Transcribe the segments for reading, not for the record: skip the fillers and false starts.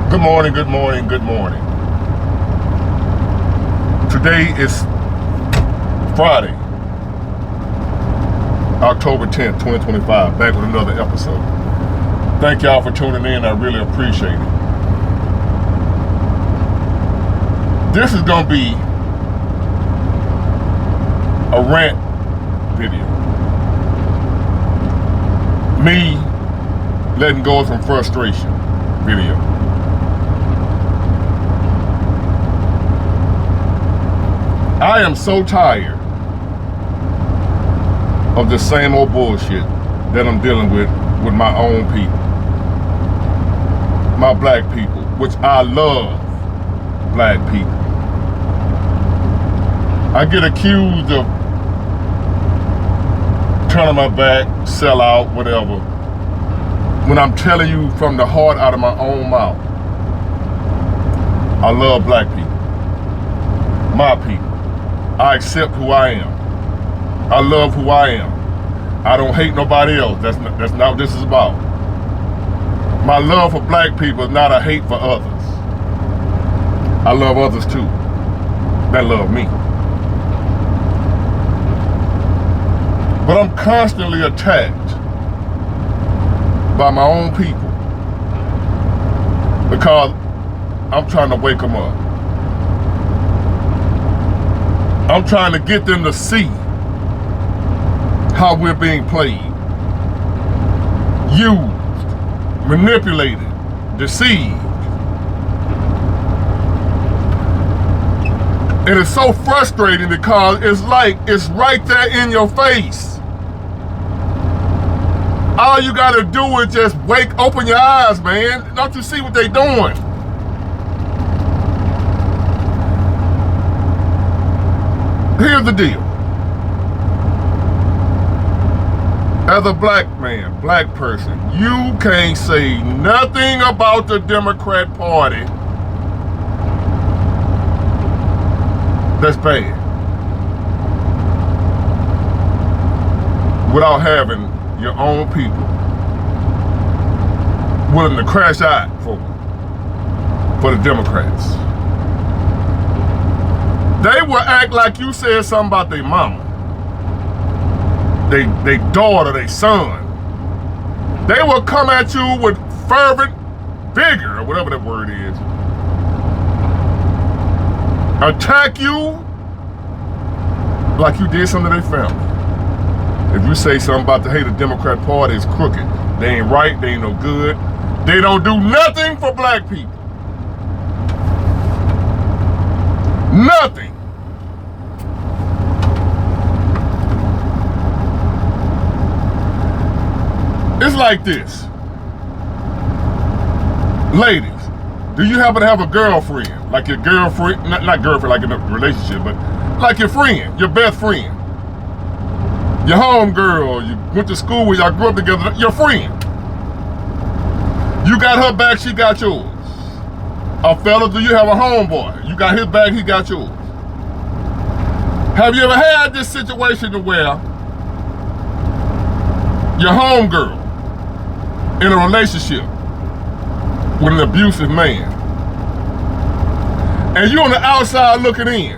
Good morning, good morning, good morning. Today is Friday, October 10th, 2025, back with another episode. Thank y'all for tuning in, I really appreciate it. This is gonna be a rant video. Me letting go of some frustration video. I am so tired of the same old bullshit that I'm dealing with my own people. My black people, which I love black people. I get accused of turning my back, sell out, whatever, when I'm telling you from the heart out of my own mouth, I love black people, my people. I accept who I am. I love who I am. I don't hate nobody else. That's not what this is about. My love for black people is not a hate for others. I love others too that love me. But I'm constantly attacked by my own people because I'm trying to wake them up. I'm trying to get them to see how we're being played, used, manipulated, deceived. And it's so frustrating because it's like it's right there in your face. All you gotta do is just open your eyes, man. Don't you see what they doing? Here's the deal. As a black man, black person, you can't say nothing about the Democrat Party that's bad without having your own people willing to crash out for the Democrats. They will act like you said something about their mama, their daughter, their son. They will come at you with fervent vigor, or whatever that word is. Attack you like you did something to their family. If you say something about the the Democrat Party is crooked, they ain't right, they ain't no good. They don't do nothing for black people. Nothing. It's like this. Ladies, do you happen to have a girlfriend? Like your girlfriend, not girlfriend like in a relationship, but like your friend, your best friend. Your home girl, you went to school with, y'all grew up together, your friend. You got her back, she got yours. A fella, do you have a homeboy? You got his back, he got yours. Have you ever had this situation to where your homegirl in a relationship with an abusive man, and you on the outside looking in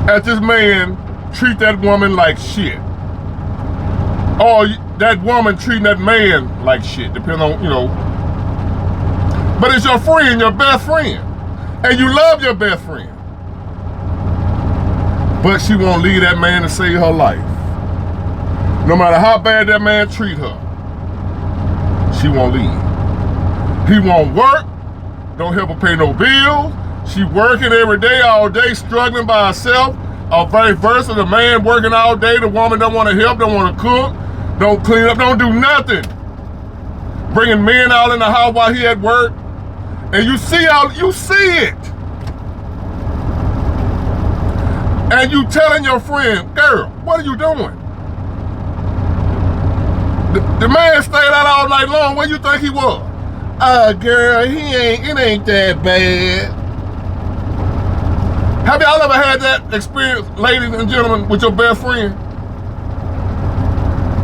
at this man treat that woman like shit, or that woman treating that man like shit, depending on, but it's your friend, your best friend, and you love your best friend, but she won't leave that man to save her life. No matter how bad that man treat her, she won't leave. He won't work, don't help her pay no bills. She working every day, all day, struggling by herself. Or vice versa, the man working all day, the woman don't want to help, don't want to cook, don't clean up, don't do nothing. Bringing men out in the house while he at work. And you see it. And you telling your friend, girl, what are you doing? The man stayed out all night long. Where you think he was? Girl, it ain't that bad. Have y'all ever had that experience, ladies and gentlemen, with your best friend?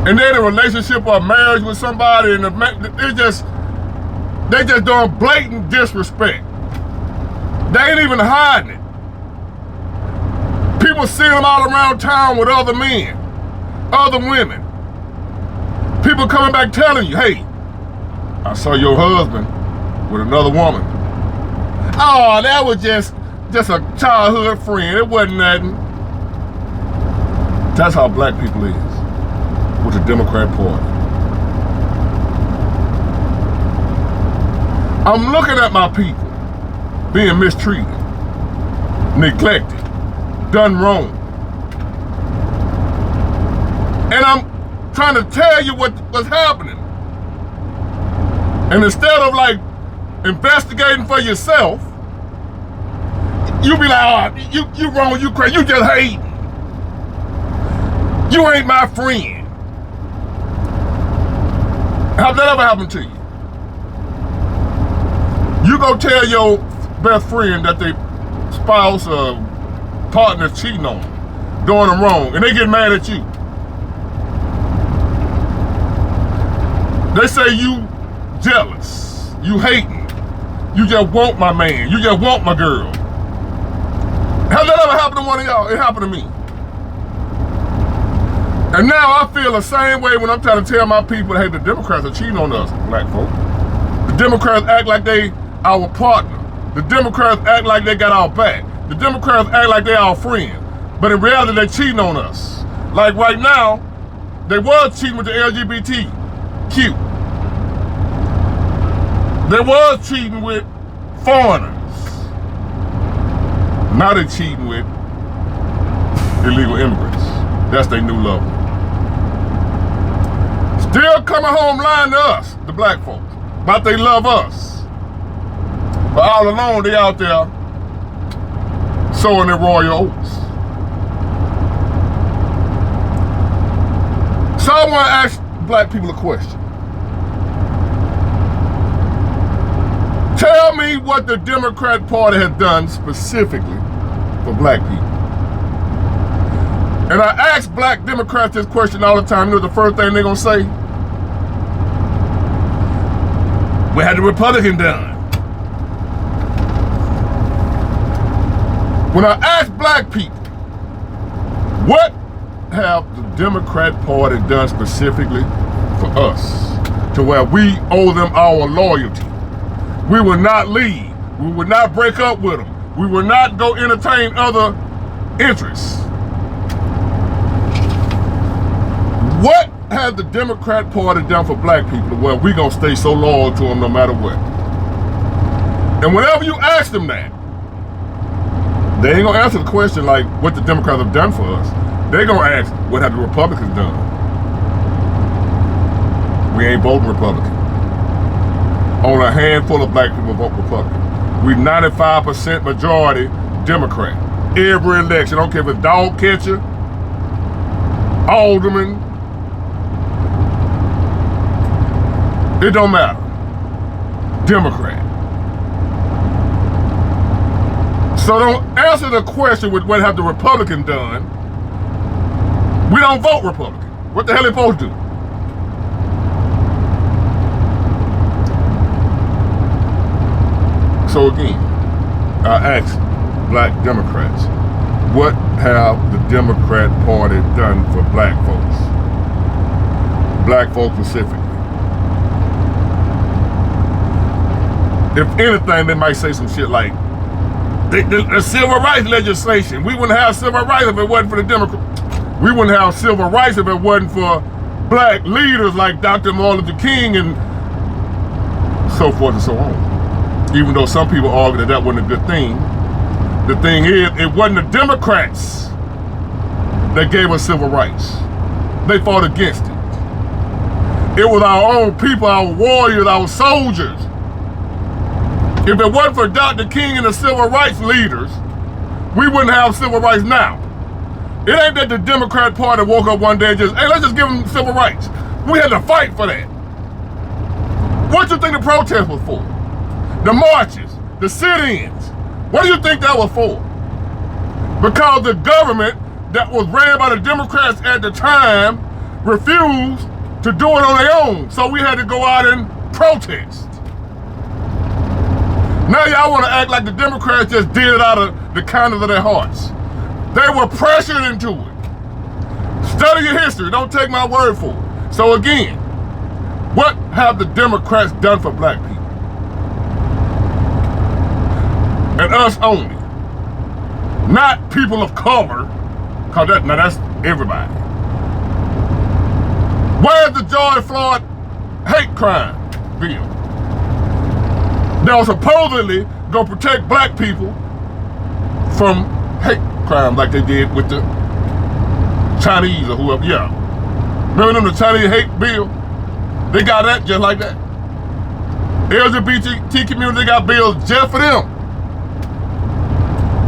And they're in a relationship or a marriage with somebody, and it's just They just doing blatant disrespect. They ain't even hiding it. People seeing them all around town with other men, other women. People coming back telling you, hey, I saw your husband with another woman. Oh, that was just a childhood friend. It wasn't nothing. That's how black people is with the Democrat Party. I'm looking at my people being mistreated, neglected, done wrong. And I'm trying to tell you what's happening. And instead of like investigating for yourself, you be like, oh, you wrong, you crazy, you just hate. You ain't my friend. Have that ever happened to you? You go tell your best friend that their spouse or partner's cheating on them, doing them wrong, and they get mad at you. They say you jealous, you hating, you just want my man, you just want my girl. Has that ever happened to one of y'all? It happened to me. And now I feel the same way when I'm trying to tell my people, hey, the Democrats are cheating on us, black folk. The Democrats act like they our partner. The Democrats act like they got our back. The Democrats act like they our friends. But in reality, they're cheating on us. Like right now, they was cheating with the LGBTQ. They was cheating with foreigners. Now they're cheating with illegal immigrants. That's their new level. Still coming home lying to us, the black folks, about they love us. But all alone, they out there sowing their royal oats. So I want to ask black people a question. Tell me what the Democrat Party has done specifically for black people. And I ask black Democrats this question all the time. You know the first thing they're going to say? We had the Republican done. When I ask black people, what have the Democrat Party done specifically for us to where we owe them our loyalty? We will not leave. We will not break up with them. We will not go entertain other interests. What has the Democrat Party done for black people where we gonna stay so loyal to them no matter what? And whenever you ask them that, they ain't gonna answer the question like what the Democrats have done for us. They gonna ask, what have the Republicans done? We ain't voting Republican. Only a handful of black people vote Republican. We 95% majority Democrat. Every election, I don't care if it's dog catcher, alderman, it don't matter. Democrat. So don't answer the question with what have the Republican done. We don't vote Republican. What the hell are they supposed to do? So again, I ask black Democrats, what have the Democrat Party done for black folks? Black folks specifically. If anything, they might say some shit like, the civil rights legislation. We wouldn't have civil rights if it wasn't for the Democrats. We wouldn't have civil rights if it wasn't for black leaders like Dr. Martin Luther King and so forth and so on. Even though some people argue that that wasn't a good thing. The thing is, it wasn't the Democrats that gave us civil rights. They fought against it. It was our own people, our warriors, our soldiers. If it wasn't for Dr. King and the civil rights leaders, we wouldn't have civil rights now. It ain't that the Democrat Party woke up one day and just, hey, let's just give them civil rights. We had to fight for that. What do you think the protest was for? The marches, the sit-ins. What do you think that was for? Because the government that was ran by the Democrats at the time refused to do it on their own. So we had to go out and protest. Now y'all want to act like the Democrats just did it out of the kindness of their hearts. They were pressured into it. Study your history. Don't take my word for it. So again, what have the Democrats done for black people? And us only. Not people of color, because that's everybody. Where's the George Floyd hate crime bill that was supposedly going to protect black people from hate crime like they did with the Chinese or whoever? Yeah. Remember them, the Chinese hate bill? They got that just like that. LGBT community got bills just for them.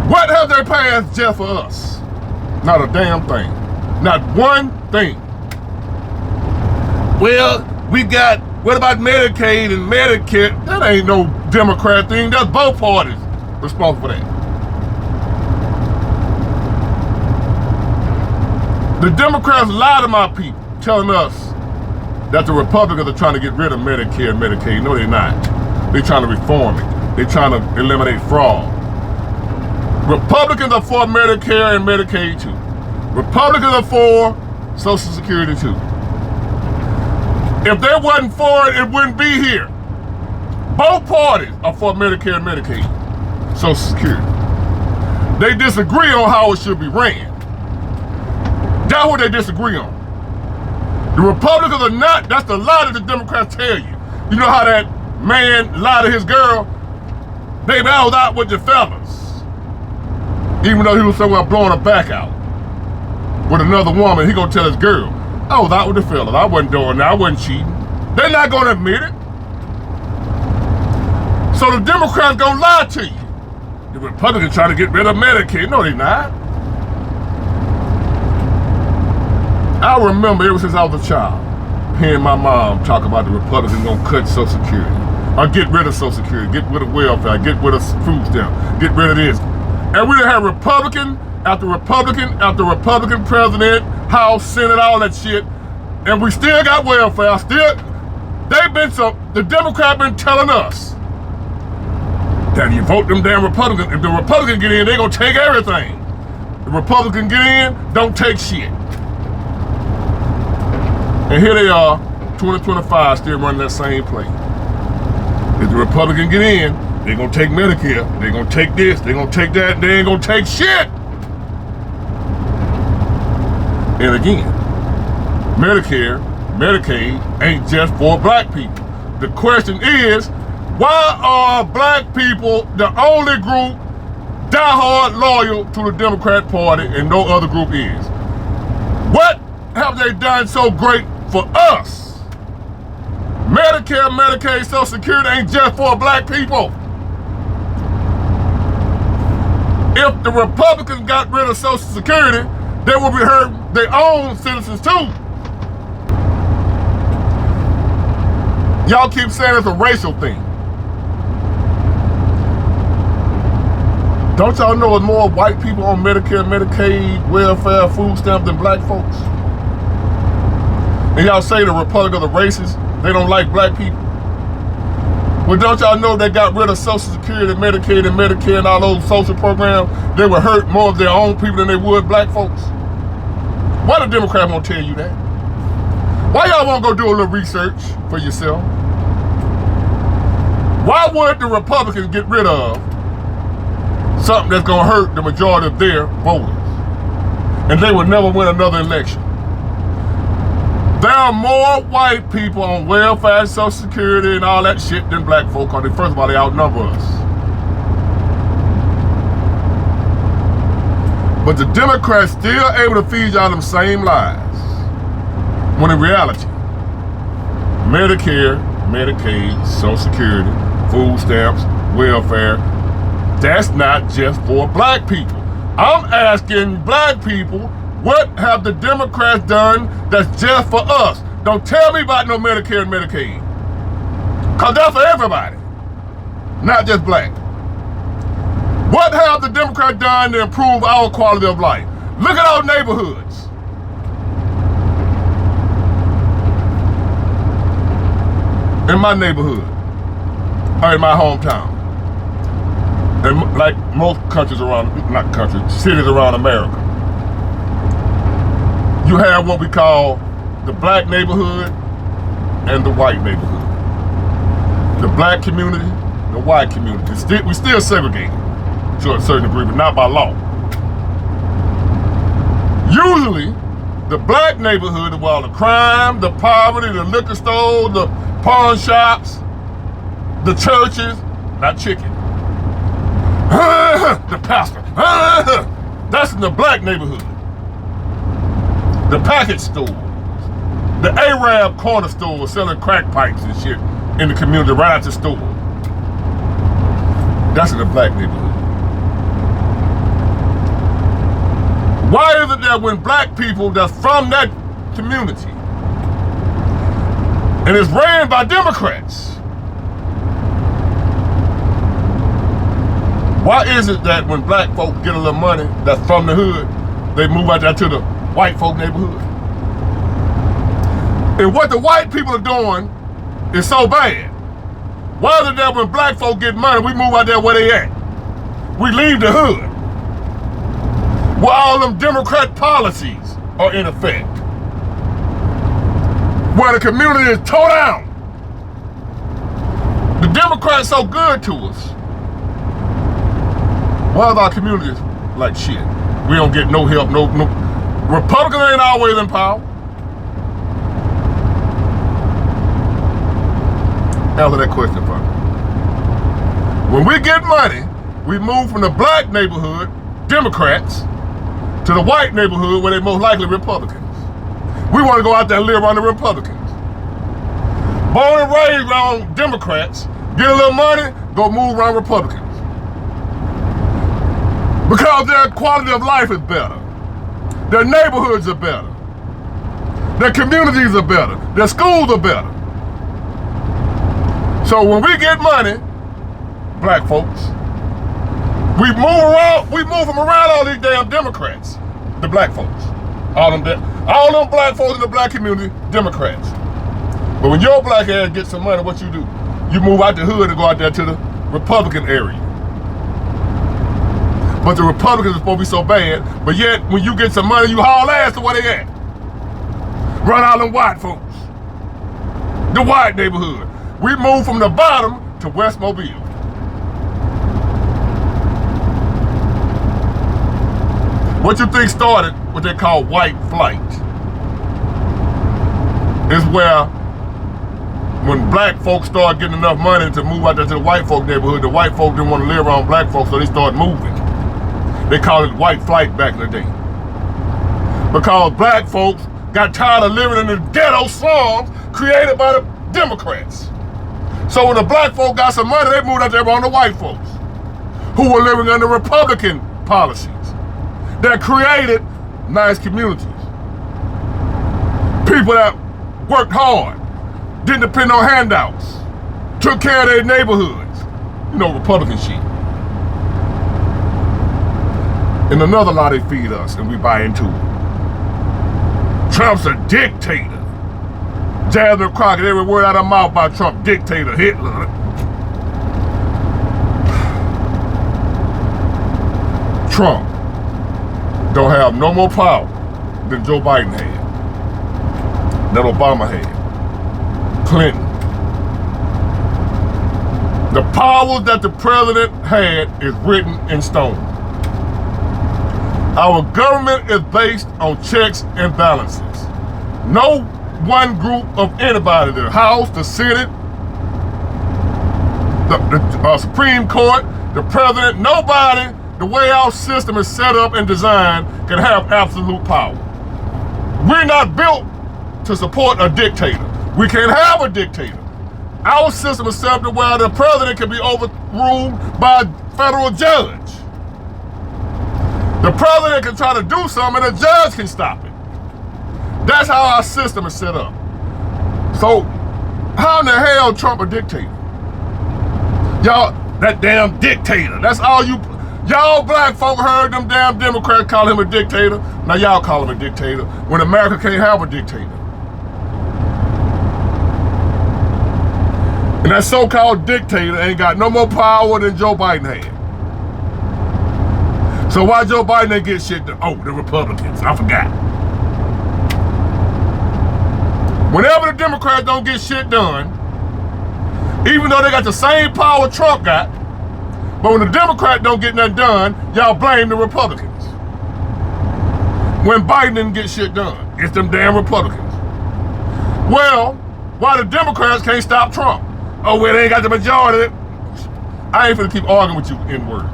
What have they passed just for us? Not a damn thing. Not one thing. Well, we got, what about Medicaid and Medicare? That ain't no Democrat thing. That's both parties responsible for that. The Democrats lie to my people, telling us that the Republicans are trying to get rid of Medicare and Medicaid. No, they're not. They're trying to reform it. They're trying to eliminate fraud. Republicans are for Medicare and Medicaid too. Republicans are for Social Security too. If they wasn't for it, it wouldn't be here. Both parties are for Medicare and Medicaid, Social Security. They disagree on how it should be ran. That's what they disagree on. The Republicans are not, that's the lie that the Democrats tell you. You know how that man lied to his girl? Baby, I was out with the fellas. Even though he was somewhere blowing her back out with another woman, he gonna tell his girl, I was out with the fellas. I wasn't doing that. I wasn't cheating. They're not gonna admit it. So the Democrats gonna lie to you. The Republicans trying to get rid of Medicaid. No, they're not. I remember ever since I was a child, hearing my mom talk about the Republicans gonna cut Social Security, or get rid of Social Security, get rid of welfare, get rid of food stamps, get rid of this. And we done had Republican after Republican after Republican president, House, Senate, all that shit. And we still got welfare. The Democrats been telling us that you vote them damn Republicans. If the Republicans get in, they gonna take everything. The Republicans get in, don't take shit. And here they are, 2025, still running that same play. If the Republicans get in, they're gonna take Medicare, they're gonna take this, they're gonna take that, they ain't gonna take shit. And again, Medicare, Medicaid ain't just for black people. The question is, why are black people the only group diehard loyal to the Democrat Party and no other group is? What have they done so great for us? Medicare, Medicaid, Social Security ain't just for black people. If the Republicans got rid of Social Security, they would be hurting their own citizens too. Y'all keep saying it's a racial thing. Don't y'all know there's more white people on Medicare, Medicaid, welfare, food stamps than black folks? And y'all say the Republicans are racist, they don't like black people. Well, don't y'all know they got rid of Social Security, Medicaid, and Medicare and all those social programs? They would hurt more of their own people than they would black folks. Why the Democrats won't tell you that? Why y'all won't go do a little research for yourself? Why would the Republicans get rid of something that's gonna hurt the majority of their voters? And they would never win another election. There are more white people on welfare, Social Security, and all that shit than black folk, because first of all, they outnumber us. But the Democrats still able to feed y'all them same lies. When in reality, Medicare, Medicaid, Social Security, food stamps, welfare, that's not just for black people. I'm asking black people, what have the Democrats done that's just for us? Don't tell me about no Medicare and Medicaid. Because that's for everybody, not just black. What have the Democrats done to improve our quality of life? Look at our neighborhoods. In my neighborhood, or in my hometown, And like most countries around, not countries, cities around America, you have what we call the black neighborhood and the white neighborhood. The black community, the white community. We still segregate to a certain degree, but not by law. Usually, the black neighborhood is where all the crime, the poverty, the liquor stores, the pawn shops, the churches, not chicken. The pastor. That's in the black neighborhood. The package stores. The Arab corner store selling crack pipes and shit in the community right out the store. That's in the black neighborhood. Why is it that when black people that's from that community and it's ran by Democrats, why is it that when black folk get a little money that's from the hood, they move out there to the white folk neighborhood? And what the white people are doing is so bad. Why is it that when black folk get money, we move out there where they at? We leave the hood, where all them Democrat policies are in effect, where the community is tore down. The Democrats so good to us. Why is our communities like shit? We don't get no help, no. Republicans ain't always in power. Answer that question for me. When we get money, we move from the black neighborhood, Democrats, to the white neighborhood where they're most likely Republicans. We want to go out there and live around the Republicans. Born and raised around Democrats, get a little money, go move around Republicans. Because their quality of life is better. Their neighborhoods are better. Their communities are better. Their schools are better. So when we get money, black folks, we move from around all these damn Democrats, the black folks. All them black folks in the black community, Democrats. But when your black ass gets some money, what you do? You move out the hood and go out there to the Republican area. But the Republicans are supposed to be so bad, but yet when you get some money, you haul ass to where they at. Run all them white folks. The white neighborhood. We moved from the bottom to West Mobile. What you think started what they call white flight? Is where when black folks started getting enough money to move out there to the white folk neighborhood, the white folk didn't want to live around black folks, so they started moving. They called it white flight back in the day. Because black folks got tired of living in the ghetto slums created by the Democrats. So when the black folk got some money, they moved out there around the white folks who were living under Republican policies that created nice communities. People that worked hard, didn't depend on handouts, took care of their neighborhoods. You know, Republican shit. And another lie they feed us and we buy into it. Trump's a dictator. Jasmine Crockett, every word out of her mouth about Trump, dictator, Hitler. Trump don't have no more power than Joe Biden had, that Obama had, Clinton. The powers that the president had is written in stone. Our government is based on checks and balances. No one group of anybody, the House, the Senate, the Supreme Court, the president, nobody, the way our system is set up and designed, can have absolute power. We're not built to support a dictator. We can't have a dictator. Our system is set up to where the president can be overruled by a federal judge. The president can try to do something and a judge can stop it. That's how our system is set up. So, how in the hell Trump a dictator? Y'all, that damn dictator. That's all y'all black folk heard them damn Democrats call him a dictator. Now y'all call him a dictator when America can't have a dictator. And that so-called dictator ain't got no more power than Joe Biden had. So why Joe Biden ain't get shit done? Oh, the Republicans. I forgot. Whenever the Democrats don't get shit done, even though they got the same power Trump got, but when the Democrats don't get nothing done, y'all blame the Republicans. When Biden didn't get shit done, it's them damn Republicans. Well, why the Democrats can't stop Trump? Oh, well, they ain't got the majority. I ain't finna keep arguing with you in words.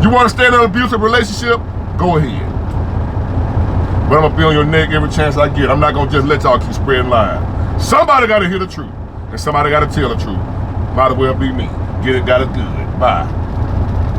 You want to stay in an abusive relationship? Go ahead. But I'm gonna be on your neck every chance I get. I'm not gonna just let y'all keep spreading lies. Somebody gotta hear the truth, and somebody gotta tell the truth. Might as well be me. Get it, got it good. Bye.